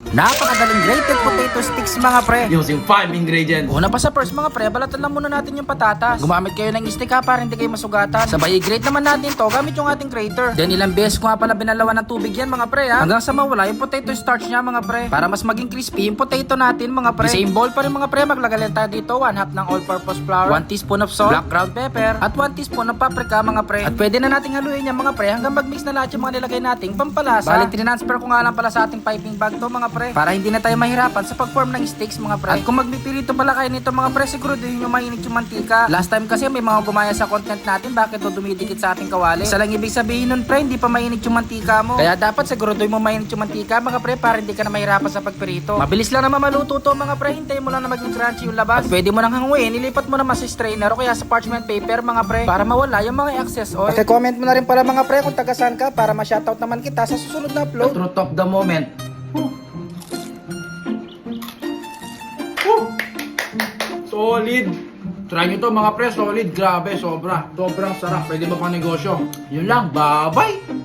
Napakadaling grated potato sticks mga pre. Using 5 ingredients. Una pa sa first mga pre, balatan lang muna natin yung patatas. Gumamit kayo ng stick ha para hindi kayo masugatan. Sabay i-grate naman natin to gamit yung ating grater. Then ilang beses ko nga pala binalawan ng tubig yan mga pre ha. Hanggang sa mawala yung potato starch niya mga pre. Para mas maging crispy yung potato natin mga pre. Same bowl pa rin mga pre, maglagay lang tayo dito 1/2 ng all-purpose flour, 1 teaspoon of salt, black ground pepper, at 1 teaspoon ng paprika mga pre. At pwede na nating haluin yan mga pre hanggang mag-mix na lahat yung mga nilagay nating pampalasa. Bali transfer ko nga lang pala sa ating piping bag to mga pre. Para hindi na tayo mahirapan sa pag-form ng sticks mga pre. At kung magpipilito pala kayo nito mga pre, siguraduhin nyo mainit yung mantika. Last time kasi may mga gumaya sa content natin, bakit to dumidikit sa ating kawali. Isa lang ibig sabihin nun pre, hindi pa mainit yung mantika mo. Kaya dapat siguraduhin mo mainit yung mantika mga pre para hindi ka na mahirapan sa pagpirito. Mabilis lang naman maluto to mga pre, hintayin mo lang na maging crunchy yung labas. At pwede mo nang hanguin, ilipat mo naman sa strainer o kaya sa parchment paper mga pre para mawala yung mga excess oil. Paki-comment mo na rin pala mga pre kung taga saan ka para ma-shoutout naman kita sa susunod na The upload. truth of the moment. Solid. Try nyo to mga pre, solid. Grabe, sobra. Sobrang sarap. Pwede ba pang negosyo? Yun lang. Bye-bye!